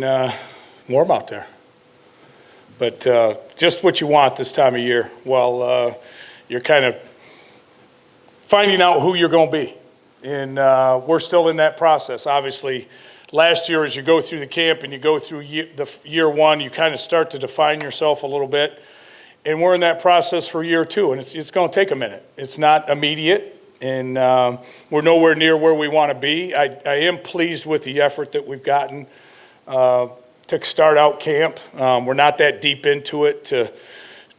warm out there. But just what you want this time of year. Well, you're kind of finding out who you're going to be. And we're still in that process. Obviously, last year as you go through the camp and you go through year one, you kind of start to define yourself a little bit. And we're in that process for year two, and it's going to take a minute. It's not immediate, and we're nowhere near where we want to be. I am pleased with the effort that we've gotten to start out camp. We're not that deep into it to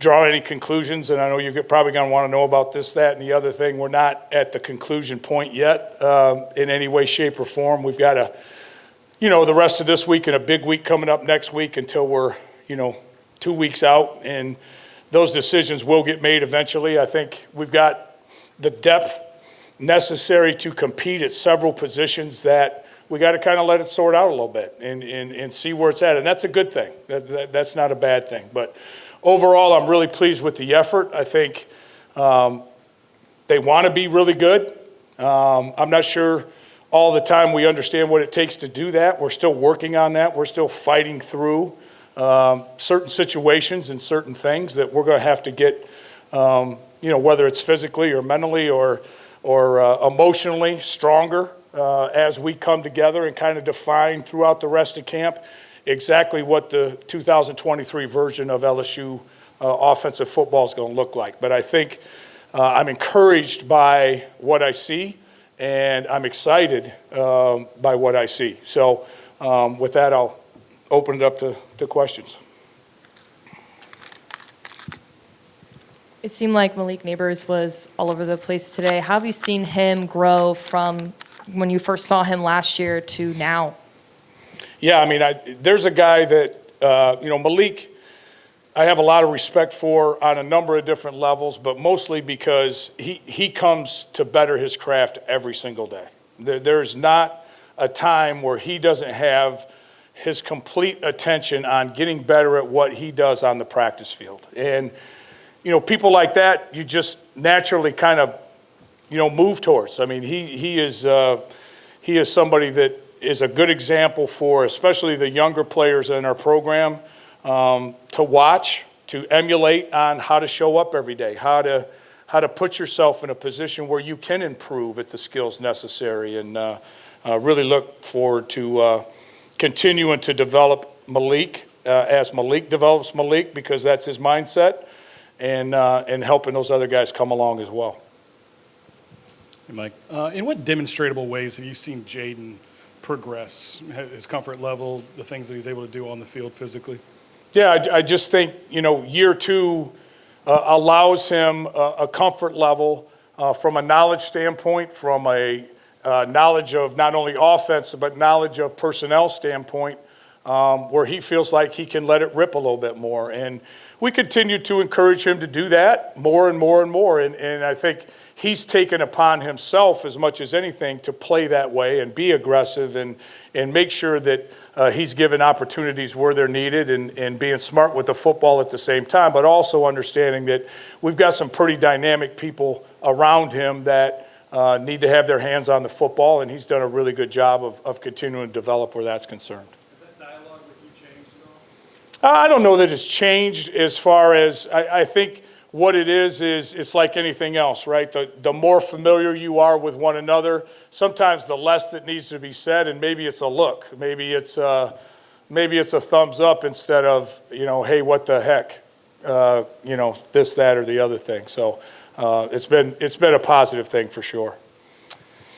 draw any conclusions, and I know you're probably going to want to know about this, that, and the other thing. We're not at the conclusion point yet in any way, shape, or form. We've got the rest of this week and a big week coming up next week until we're, 2 weeks out, and those decisions will get made eventually. I think we've got the depth necessary to compete at several positions that we got to kind of let it sort out a little bit and see where it's at. And that's a good thing. That's not a bad thing. But overall, I'm really pleased with the effort. I think they want to be really good. I'm not sure all the time we understand what it takes to do that. We're still working on that. We're still fighting through certain situations and certain things that we're going to have to get, whether it's physically or mentally or emotionally stronger as we come together and kind of define throughout the rest of camp exactly what the 2023 version of LSU offensive football is going to look like. But I think I'm encouraged by what I see, and I'm excited by what I see. So with that, I'll open it up to questions. It seemed like Malik Neighbors was all over the place today. How have you seen him grow from when you first saw him last year to now? Yeah, I mean, there's a guy that, Malik, I have a lot of respect for on a number of different levels, but mostly because he comes to better his craft every single day. There's not a time where he doesn't have his complete attention on getting better at what he does on the practice field. And, people like that, you just naturally kind of, move towards. I mean, he is somebody that is a good example for especially the younger players in our program to watch, to emulate on how to show up every day, how to put yourself in a position where you can improve at the skills necessary, and really look forward to continuing to develop Malik as Malik develops Malik, because that's his mindset, and helping those other guys come along as well. Hey, Mike, in what demonstrable ways have you seen Jaden progress, his comfort level, the things that he's able to do on the field physically? Yeah, I just think, year two allows him a comfort level from a knowledge standpoint, from a knowledge of not only offense, but knowledge of personnel standpoint, where he feels like he can let it rip a little bit more. And we continue to encourage him to do that more and more and more. And I think he's taken upon himself as much as anything to play that way and be aggressive and make sure that he's given opportunities where they're needed, and being smart with the football at the same time, but also understanding that we've got some pretty dynamic people around him that need to have their hands on the football, and he's done a really good job of continuing to develop where that's concerned. Has that dialogue with you changed at all? I don't know that it's changed as far as I think what it is it's like anything else, right? The more familiar you are with one another, sometimes the less that needs to be said, and maybe it's a look. Maybe it's a thumbs up instead of, hey, what the heck, this, that, or the other thing. So it's been a positive thing for sure.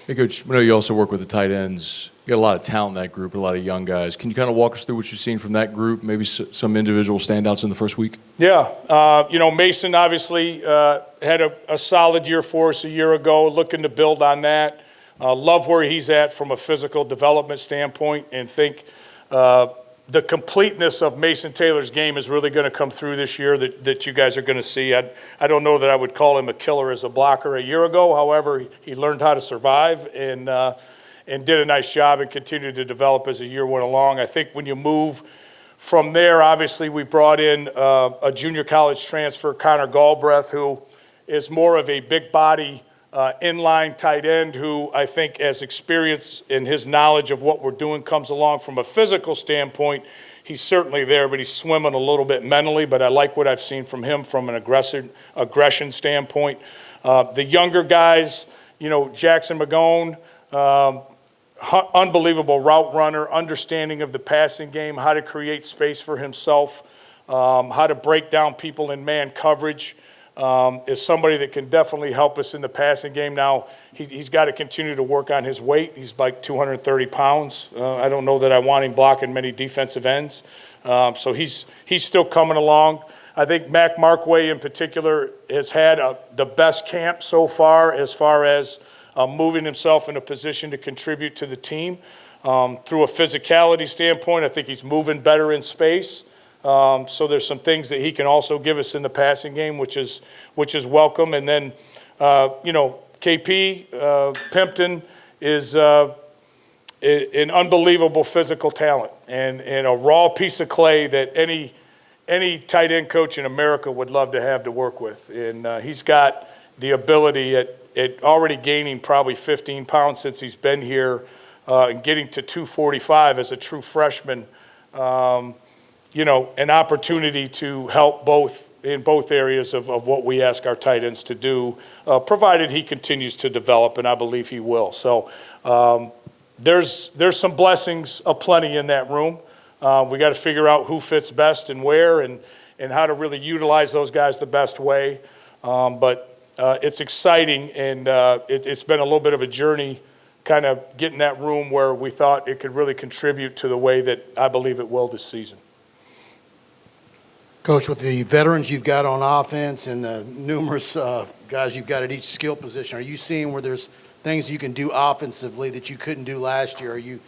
Hey, Coach, I know you also work with the tight ends. You got a lot of talent in that group, a lot of young guys. Can you kind of walk us through what you've seen from that group, maybe some individual standouts in the first week? Yeah. Mason obviously had a solid year for us a year ago, looking to build on that. Love where he's at from a physical development standpoint, and think the completeness of Mason Taylor's game is really going to come through this year that you guys are going to see. I don't know that I would call him a killer as a blocker a year ago. However, he learned how to survive and did a nice job and continued to develop as the year went along. I think when you move from there, obviously we brought in a junior college transfer, Connor Galbraith, who is more of a big body inline tight end who I think as experience in his knowledge of what we're doing comes along from a physical standpoint. He's certainly there, but he's swimming a little bit mentally, but I like what I've seen from him from an aggression standpoint. The younger guys, Jackson Magone, unbelievable route runner, understanding of the passing game, how to create space for himself, how to break down people in man coverage, is somebody that can definitely help us in the passing game. Now, he's got to continue to work on his weight. He's like 230 pounds. I don't know that I want him blocking many defensive ends. So he's still coming along. I think Mac Markway in particular has had the best camp so far as moving himself in a position to contribute to the team. Through a physicality standpoint, I think he's moving better in space. So there's some things that he can also give us in the passing game, which is welcome. And then, KP Pimpton is an unbelievable physical talent and a raw piece of clay that any tight end coach in America would love to have to work with. And he's got the ability at already gaining probably 15 pounds since he's been here and getting to 245 as a true freshman. An opportunity to help in both areas of what we ask our tight ends to do, provided he continues to develop, and I believe he will. So there's some blessings aplenty in that room. We got to figure out who fits best and where and how to really utilize those guys the best way. But it's exciting, and it's been a little bit of a journey kind of getting that room where we thought it could really contribute to the way that I believe it will this season. Coach, with the veterans you've got on offense and the numerous guys you've got at each skill position, are you seeing where there's things you can do offensively that you couldn't do last year? Are you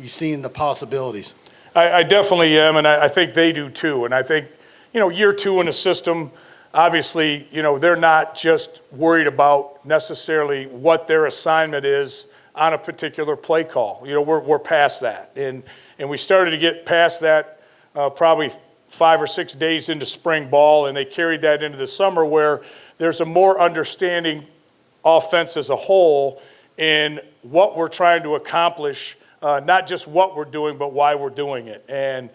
seeing the possibilities? I definitely am, and I think they do too. And I think, year two in the system, obviously, they're not just worried about necessarily what their assignment is on a particular play call. We're past that. And we started to get past that probably 5 or 6 days into spring ball, and they carried that into the summer where there's a more understanding offense as a whole in what we're trying to accomplish, not just what we're doing, but why we're doing it. And,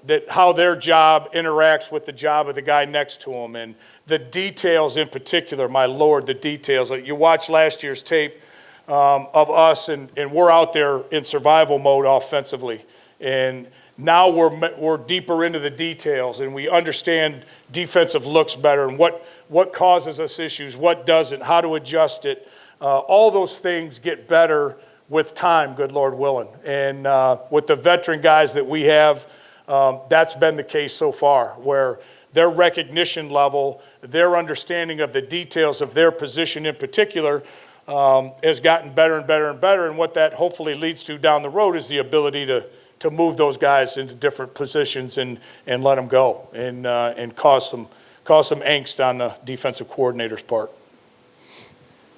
that how their job interacts with the job of the guy next to them, and the details in particular, my Lord, the details. You watch last year's tape of us, and we're out there in survival mode offensively. And now we're deeper into the details, and we understand defensive looks better and what causes us issues, what doesn't, how to adjust it. All those things get better with time, good Lord willing. And with the veteran guys that we have, that's been the case so far, where their recognition level, their understanding of the details of their position in particular has gotten better and better and better. And what that hopefully leads to down the road is the ability to move those guys into different positions and let them go and cause some angst on the defensive coordinator's part.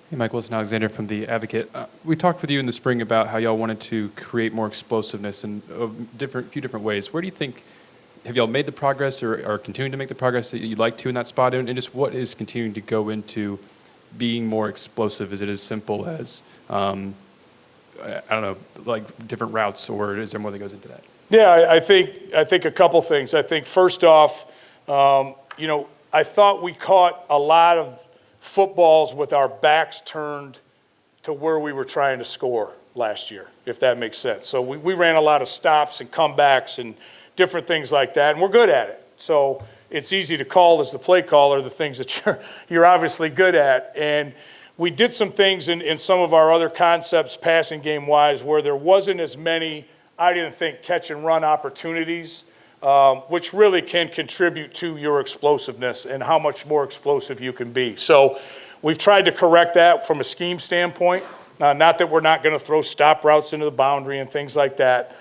Hey, Mike Wilson Alexander from The Advocate. We talked with you in the spring about how y'all wanted to create more explosiveness in a few different ways. Where do you think, have y'all made the progress or are continuing to make the progress that you'd like to in that spot? And just what is continuing to go into being more explosive? Is it as simple as I don't know, like different routes, or is there more that goes into that? Yeah, I think a couple things. I think first off, I thought we caught a lot of footballs with our backs turned to where we were trying to score last year, if that makes sense. So we ran a lot of stops and comebacks and different things like that, and we're good at it. So it's easy to call as the play caller the things that you're obviously good at. And we did some things in some of our other concepts, passing game-wise, where there wasn't as many, I didn't think, catch-and-run opportunities, which really can contribute to your explosiveness and how much more explosive you can be. So we've tried to correct that from a scheme standpoint. Not that we're not going to throw stop routes into the boundary and things like that,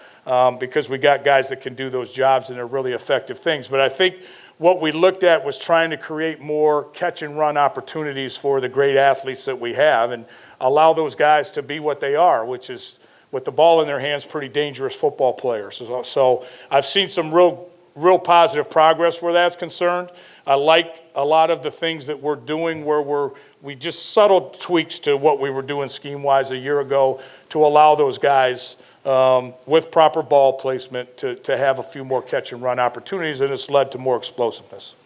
because we got guys that can do those jobs and they're really effective things. But I think what we looked at was trying to create more catch-and-run opportunities for the great athletes that we have and allow those guys to be what they are, which is, with the ball in their hands, pretty dangerous football players. So I've seen some real real positive progress where that's concerned. I like a lot of the things that we're doing where we just subtle tweaks to what we were doing scheme-wise a year ago to allow those guys with proper ball placement to have a few more catch-and-run opportunities, and it's led to more explosiveness.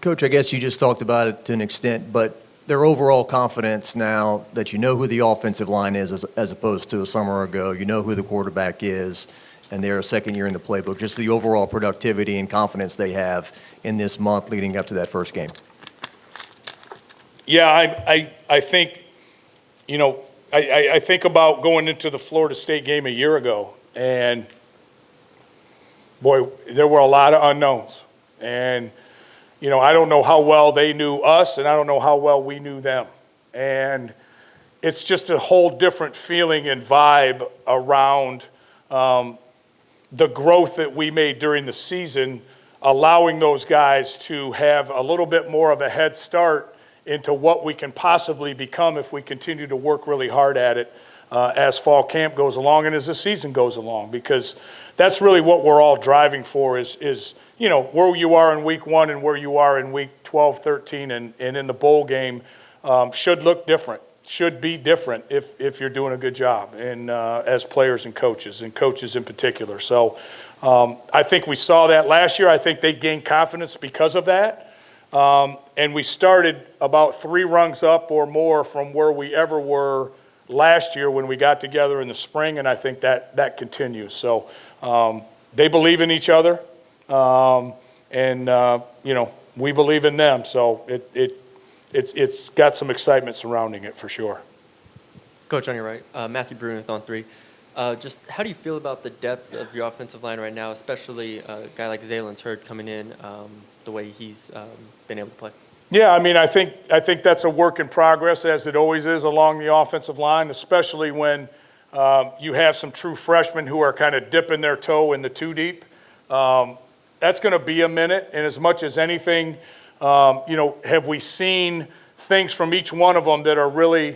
Coach, I guess you just talked about it to an extent, but their overall confidence now that you know who the offensive line is as opposed to a summer ago, you know who the quarterback is, and they're a second year in the playbook, just the overall productivity and confidence they have in this month leading up to that first game. Yeah, I think, you know, I think about going into the Florida State game a year ago, and boy, there were a lot of unknowns. And, you know, I don't know how well they knew us, and I don't know how well we knew them. And it's just a whole different feeling and vibe around the growth that we made during the season, allowing those guys to have a little bit more of a head start into what we can possibly become if we continue to work really hard at it as fall camp goes along and as the season goes along, because that's really what we're all driving for is you know, where you are in week 1 and where you are in week 12, 13, and in the bowl game should look different, should be different if you're doing a good job, and as players and coaches in particular. So I think we saw that last year. I think they gained confidence because of that. And we started about 3 rungs up or more from where we ever were last year when we got together in the spring, and I think that continues. So they believe in each other, and you know, we believe in them. So it's got some excitement surrounding it for sure. Coach, on your right, Matthew Bruin with On 3. Just how do you feel about the depth of your offensive line right now, especially a guy like Zalen's Hurd coming in, the way he's been able to play? Yeah, I mean, I think that's a work in progress, as it always is along the offensive line, especially when you have some true freshmen who are kind of dipping their toe in the 2 deep. That's going to be a minute, and as much as anything, you know, have we seen things from each one of them that are really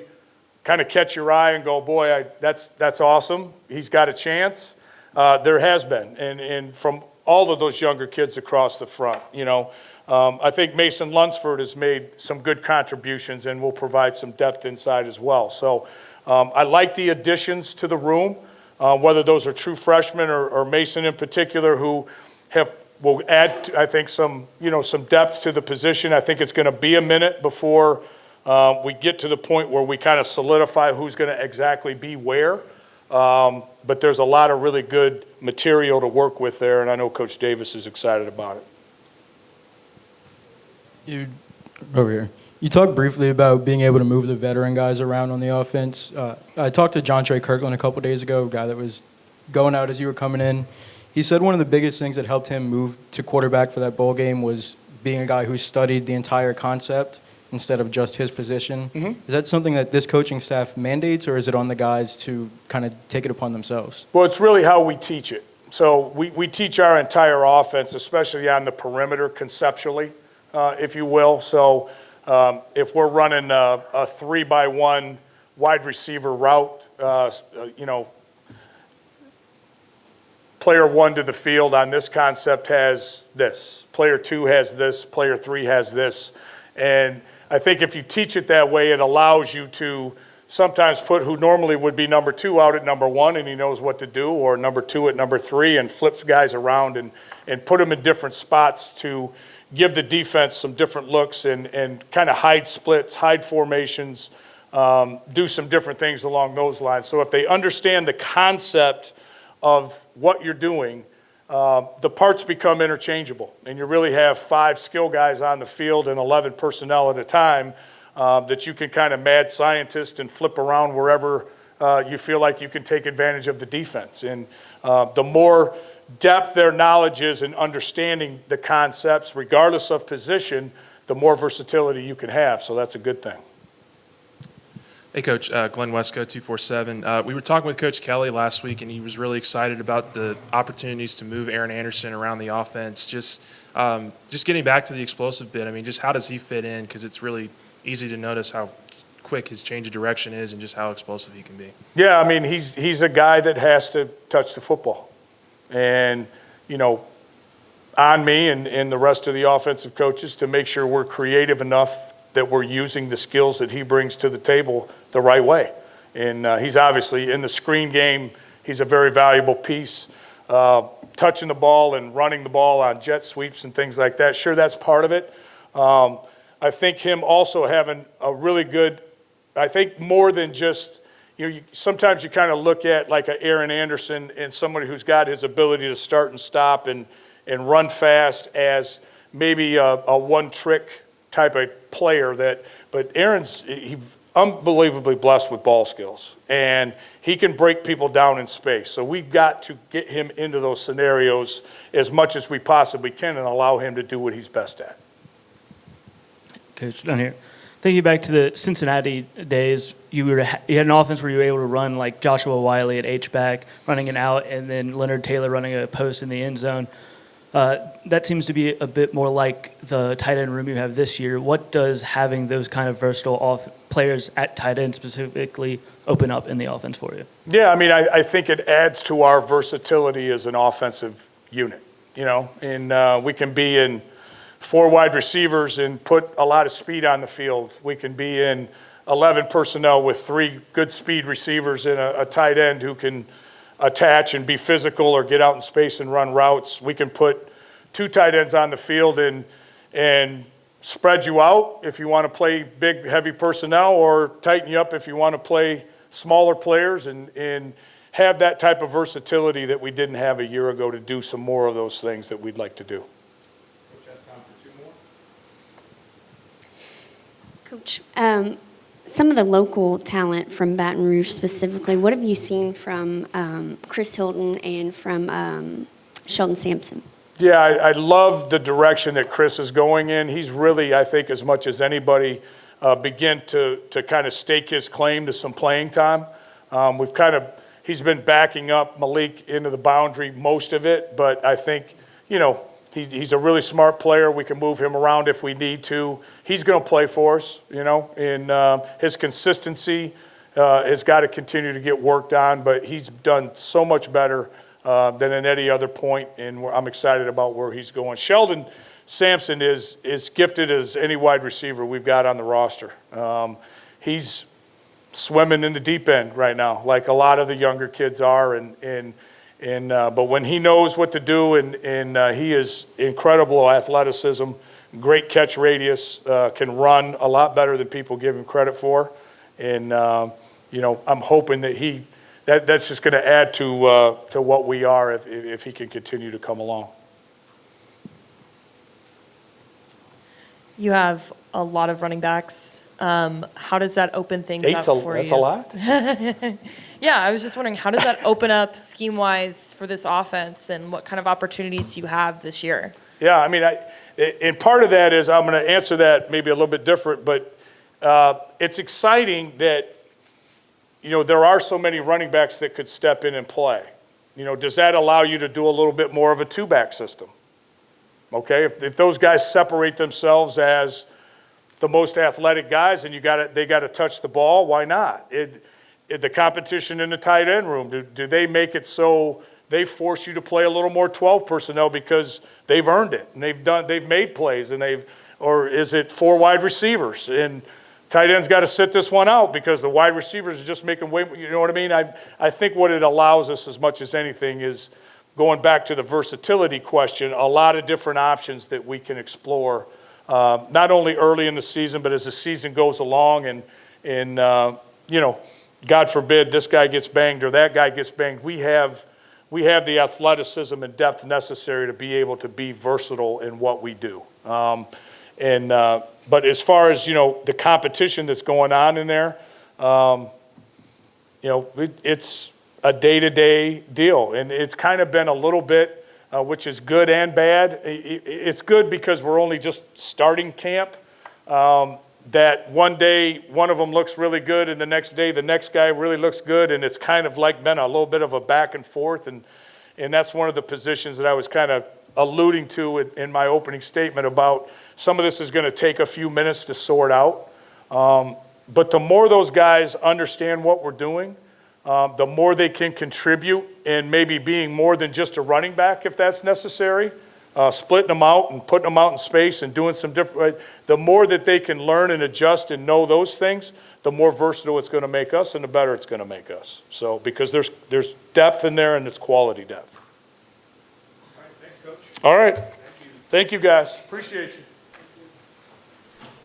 kind of catch your eye and go, boy, that's awesome. He's got a chance. There has been, and from all of those younger kids across the front, you know. I think Mason Lunsford has made some good contributions and will provide some depth inside as well. So I like the additions to the room, whether those are true freshmen or Mason in particular, who will add, I think, some depth to the position. I think it's going to be a minute before we get to the point where we kind of solidify who's going to exactly be where. But there's a lot of really good material to work with there, and I know Coach Davis is excited about it. Over here. You talked briefly about being able to move the veteran guys around on the offense. I talked to John Trey Kirkland a couple days ago, a guy that was going out as you were coming in. He said one of the biggest things that helped him move to quarterback for that bowl game was being a guy who studied the entire concept instead of just his position. Mm-hmm. Is that something that this coaching staff mandates, or is it on the guys to kind of take it upon themselves? Well, it's really how we teach it. So we teach our entire offense, especially on the perimeter conceptually, if you will. So if we're running a 3-by-1 wide receiver route, you know, player 1 to the field on this concept has this. Player 2 has this. Player 3 has this. And I think if you teach it that way, it allows you to sometimes put who normally would be number 2 out at number 1, and he knows what to do, or number 2 at number 3, and flips guys around and put them in different spots to give the defense some different looks and kind of hide splits, hide formations, do some different things along those lines. So if they understand the concept of what you're doing, the parts become interchangeable, and you really have 5 skill guys on the field and 11 personnel at a time that you can kind of mad scientist and flip around wherever you feel like you can take advantage of the defense. And the more depth their knowledge is in understanding the concepts, regardless of position, the more versatility you can have. So that's a good thing. Hey, Coach. Glenn Wesco, 247. We were talking with Coach Kelly last week, and he was really excited about the opportunities to move Aaron Anderson around the offense. Just getting back to the explosive bit, I mean, just how does he fit in? Because it's really easy to notice how quick his change of direction is and just how explosive he can be. Yeah, I mean, he's a guy that has to touch the football. And, on me and the rest of the offensive coaches to make sure we're creative enough that we're using the skills that he brings to the table the right way. And he's obviously in the screen game. He's a very valuable piece. Touching the ball and running the ball on jet sweeps and things like that, sure, that's part of it. I think him also having a really good, I think more than just, sometimes you kind of look at like a Aaron Anderson and somebody who's got his ability to start and stop and run fast as maybe a one-trick type of player but Aaron's unbelievably blessed with ball skills, and he can break people down in space. So we've got to get him into those scenarios as much as we possibly can and allow him to do what he's best at. Coach, down here. Thinking back to the Cincinnati days, you had an offense where you were able to run like Joshua Wiley at H-back, running an out, and then Leonard Taylor running a post in the end zone. That seems to be a bit more like the tight end room you have this year. What does having those kind of versatile players at tight end specifically open up in the offense for you? Yeah, I mean, I think it adds to our versatility as an offensive unit, and we can be in 4 wide receivers and put a lot of speed on the field. We can be in 11 personnel with 3 good speed receivers and a tight end who can attach and be physical or get out in space and run routes. We can put 2 tight ends on the field and spread you out if you want to play big, heavy personnel, or tighten you up if you want to play smaller players and have that type of versatility that we didn't have a year ago to do some more of those things that we'd like to do. Coach, has time for 2 more. Coach, some of the local talent from Baton Rouge specifically, what have you seen from Chris Hilton and from Sheldon Sampson? Yeah, I love the direction that Chris is going in. He's really, I think, as much as anybody, begin to kind of stake his claim to some playing time. He's been backing up Malik into the boundary most of it, but I think, he's a really smart player. We can move him around if we need to. He's going to play for us, and his consistency has got to continue to get worked on, but he's done so much better than at any other point, and I'm excited about where he's going. Sheldon Sampson is gifted as any wide receiver we've got on the roster. He's swimming in the deep end right now, like a lot of the younger kids are, but when he knows what to do, and he is incredible athleticism, great catch radius, can run a lot better than people give him credit for, and I'm hoping that that's just going to add to what we are if he can continue to come along. You have a lot of running backs. How does that open things up for you? That's a lot. Yeah, I was just wondering, how does that open up scheme-wise for this offense, and what kind of opportunities do you have this year? Yeah, I mean, and part of that is, I'm going to answer that maybe a little bit different, but it's exciting that, there are so many running backs that could step in and play. Does that allow you to do a little bit more of a 2-back system? Okay, if those guys separate themselves as the most athletic guys and they got to touch the ball, why not? The competition in the tight end room, do they make it so they force you to play a little more 12 personnel because they've earned it and they've made plays, or is it 4 wide receivers and tight end's got to sit this one out because the wide receivers are just making way, you know what I mean? I think what it allows us as much as anything is, going back to the versatility question, a lot of different options that we can explore, not only early in the season, but as the season goes along and God forbid this guy gets banged or that guy gets banged. We have the athleticism and depth necessary to be able to be versatile in what we do. But as far as, the competition that's going on in there, it's a day-to-day deal. And it's kind of been a little bit, which is good and bad. It's good because we're only just starting camp. That one day, one of them looks really good, and the next day, the next guy really looks good. And it's kind of like been a little bit of a back and forth. And that's one of the positions that I was kind of alluding to in my opening statement about some of this is going to take a few minutes to sort out. But the more those guys understand what we're doing, the more they can contribute and maybe being more than just a running back if that's necessary, splitting them out and putting them out in space and doing some different, the more that they can learn and adjust and know those things, the more versatile it's going to make us and the better it's going to make us. So, because there's depth in there and it's quality depth. All right, thanks, Coach. All right. Thank you guys. Appreciate you.